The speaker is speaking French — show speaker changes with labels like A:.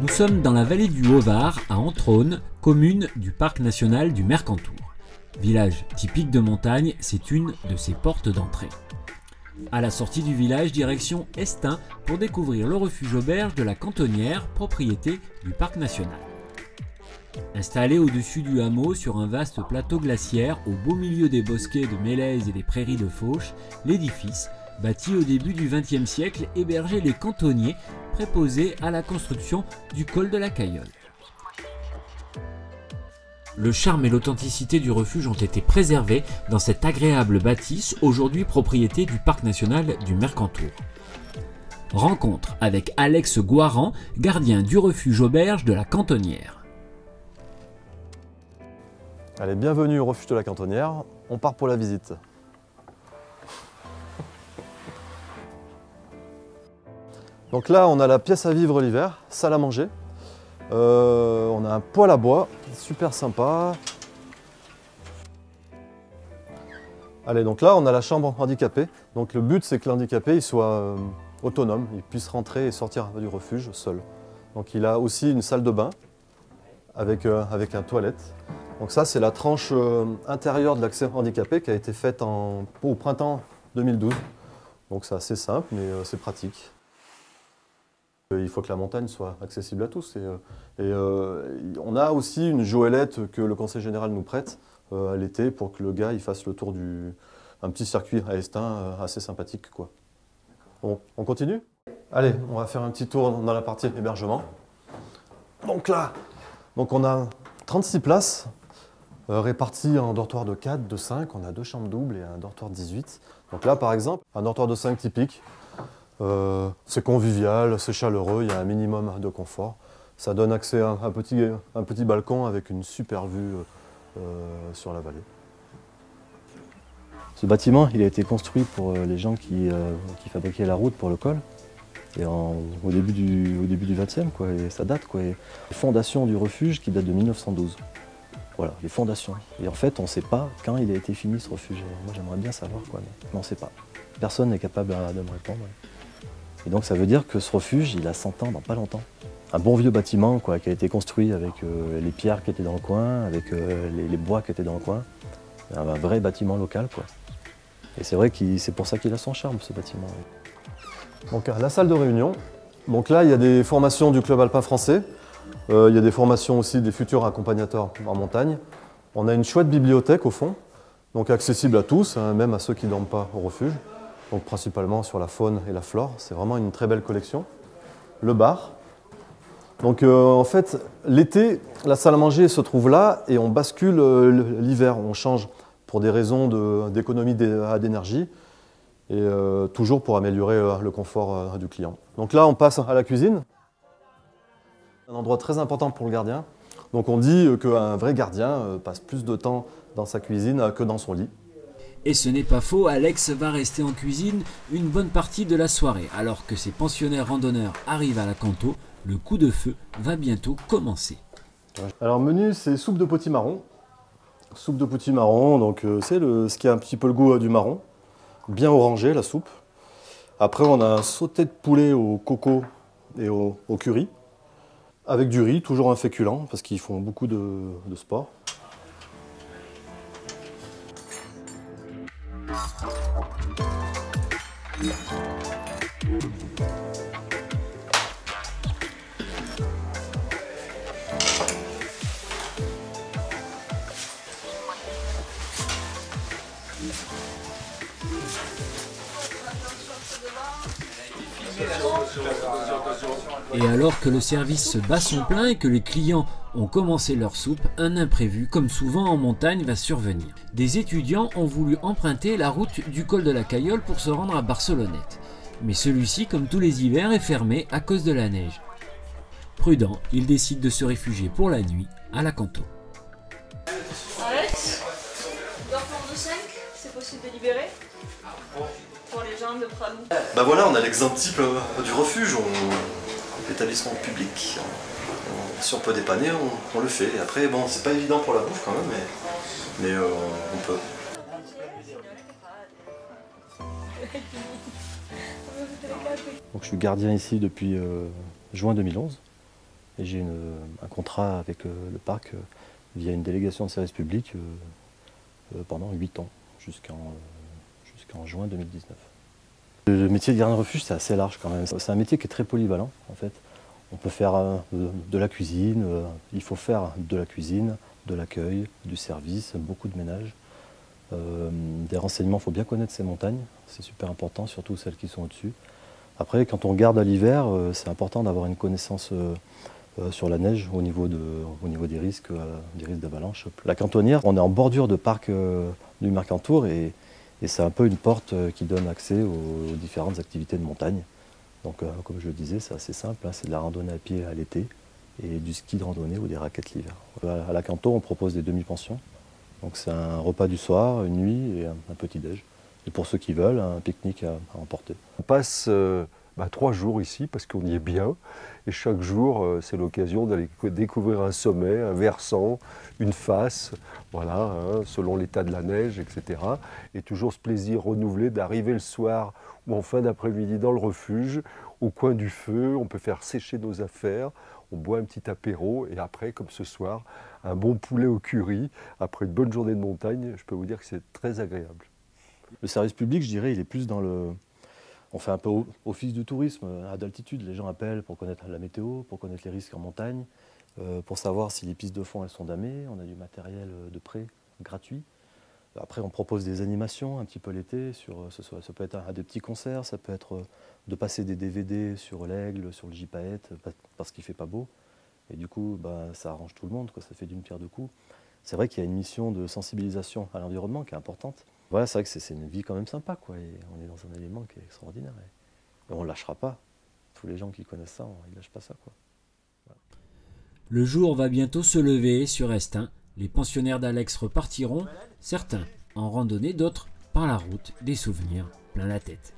A: Nous sommes dans la vallée du Haut-Var, à Entraunes, commune du parc national du Mercantour. Village typique de montagne, c'est une de ses portes d'entrée. À la sortie du village, direction Estaing pour découvrir le refuge auberge de la Cantonnière, propriété du parc national. Installé au-dessus du hameau sur un vaste plateau glaciaire au beau milieu des bosquets de mélèzes et des prairies de fauche, l'édifice, bâti au début du XXe siècle, hébergeait les cantonniers préposés à la construction du col de la Cayolle. Le charme et l'authenticité du refuge ont été préservés dans cette agréable bâtisse, aujourd'hui propriété du parc national du Mercantour. Rencontre avec Alex Goiran, gardien du refuge auberge de la Cantonnière.
B: Allez, bienvenue au refuge de la Cantonnière, on part pour la visite. Donc là, on a la pièce à vivre l'hiver, salle à manger. On a un poêle à bois, super sympa. Allez, donc là, on a la chambre handicapée. Donc le but, c'est que l'handicapé il soit autonome, il puisse rentrer et sortir du refuge seul. Donc il a aussi une salle de bain avec un toilette. Donc ça, c'est la tranche intérieure de l'accès handicapé qui a été faite au printemps 2012. Donc c'est assez simple, mais c'est pratique. Il faut que la montagne soit accessible à tous. On a aussi une joëlette que le conseil général nous prête à l'été pour que le gars il fasse le tour un petit circuit à Estaing assez sympathique, quoi. Bon, on continue? Allez, on va faire un petit tour dans la partie hébergement. Donc là, on a 36 places réparties en dortoirs de 4, de 5. On a 2 chambres doubles et un dortoir de 18. Donc là, par exemple, un dortoir de 5 typique. C'est convivial, c'est chaleureux, il y a un minimum de confort. Ça donne accès à un petit balcon avec une super vue sur la vallée.
C: Ce bâtiment, il a été construit pour les gens qui fabriquaient la route pour le col. Et au début du XXe, quoi, et ça date, quoi. Et les fondations du refuge qui datent de 1912. Voilà, les fondations. Et en fait, on ne sait pas quand il a été fini ce refuge. Et moi, j'aimerais bien savoir, quoi, mais on ne sait pas. Personne n'est capable de me répondre. Et donc, ça veut dire que ce refuge, il a 100 ans dans pas longtemps. Un bon vieux bâtiment, quoi, qui a été construit avec les pierres qui étaient dans le coin, avec les bois qui étaient dans le coin. Un vrai bâtiment local, quoi. Et c'est vrai que c'est pour ça qu'il a son charme, ce bâtiment.
B: Donc la salle de réunion. Donc là, il y a des formations du club alpin français. Il y a des formations aussi des futurs accompagnateurs en montagne. On a une chouette bibliothèque au fond, donc accessible à tous, hein, même à ceux qui ne dorment pas au refuge. Donc principalement sur la faune et la flore. C'est vraiment une très belle collection. Le bar. Donc en fait, l'été, la salle à manger se trouve là et on bascule l'hiver. On change pour des raisons d'économie d'énergie et toujours pour améliorer le confort du client. Donc là, on passe à la cuisine. Un endroit très important pour le gardien. Donc on dit qu'un vrai gardien passe plus de temps dans sa cuisine que dans son lit.
A: Et ce n'est pas faux, Alex va rester en cuisine une bonne partie de la soirée. Alors que ses pensionnaires randonneurs arrivent à la Canto, le coup de feu va bientôt commencer.
B: Alors menu, c'est soupe de potimarron. Soupe de potimarron, donc c'est ce qui a un petit peu le goût du marron. Bien orangé la soupe. Après on a un sauté de poulet au coco et au curry. Avec du riz, toujours un féculent, parce qu'ils font beaucoup de sport.
A: Et alors que le service se bat son plein et que les clients ont commencé leur soupe, un imprévu, comme souvent en montagne, va survenir. Des étudiants ont voulu emprunter la route du col de la Cayolle pour se rendre à Barcelonnette. Mais celui-ci, comme tous les hivers, est fermé à cause de la neige. Prudent, ils décident de se réfugier pour la nuit à la Canto.
D: Alex, dortoir de 5, c'est possible de libérer pour les gens de Pralou.
B: Bah voilà, on a l'exemple type du refuge, l'établissement public. Si on peut dépanner, on le fait. Et après, bon, c'est pas évident pour la bouffe quand même, mais on peut.
C: Donc je suis gardien ici depuis juin 2011 et j'ai un contrat avec le parc via une délégation de service public pendant 8 ans, jusqu'en juin 2019. Le métier de gardien de refuge, c'est assez large quand même. C'est un métier qui est très polyvalent en fait. On peut faire de la cuisine, il faut faire de la cuisine, de l'accueil, du service, beaucoup de ménage. Des renseignements, il faut bien connaître ces montagnes, c'est super important, surtout celles qui sont au-dessus. Après, quand on garde à l'hiver, c'est important d'avoir une connaissance sur la neige au niveau des risques d'avalanche. La Cantonnière, on est en bordure de parc du Mercantour et c'est un peu une porte qui donne accès aux différentes activités de montagne. Donc, comme je le disais, c'est assez simple, hein, c'est de la randonnée à pied à l'été et du ski de randonnée ou des raquettes l'hiver. À la Canto, on propose des demi-pensions. Donc c'est un repas du soir, une nuit et un petit-déj. Et pour ceux qui veulent, un pique-nique à emporter.
E: On passe 3 jours ici parce qu'on y est bien. Et chaque jour, c'est l'occasion d'aller découvrir un sommet, un versant, une face, voilà, hein, selon l'état de la neige, etc. Et toujours ce plaisir renouvelé d'arriver le soir ou en fin d'après-midi dans le refuge, au coin du feu, on peut faire sécher nos affaires, on boit un petit apéro et après, comme ce soir, un bon poulet au curry. Après une bonne journée de montagne, je peux vous dire que c'est très agréable.
C: Le service public, je dirais, il est plus dans le... On fait un peu office de tourisme à d'altitude. Les gens appellent pour connaître la météo, pour connaître les risques en montagne, pour savoir si les pistes de fond elles sont damées. On a du matériel de prêt gratuit. Après, on propose des animations un petit peu l'été. Ça peut être des petits concerts, ça peut être de passer des DVD sur l'Aigle, sur le Gypaète, parce qu'il ne fait pas beau. Et du coup, ça arrange tout le monde, quoi. Ça fait d'une pierre deux coups. C'est vrai qu'il y a une mission de sensibilisation à l'environnement qui est importante. Voilà, c'est vrai que c'est une vie quand même sympa, quoi. Et on est dans un élément qui est extraordinaire. Et on ne lâchera pas. Tous les gens qui connaissent ça, ils ne lâchent pas ça, quoi. Voilà.
A: Le jour va bientôt se lever sur Estaing. Les pensionnaires d'Alex repartiront, certains en randonnée, d'autres par la route, des souvenirs plein la tête.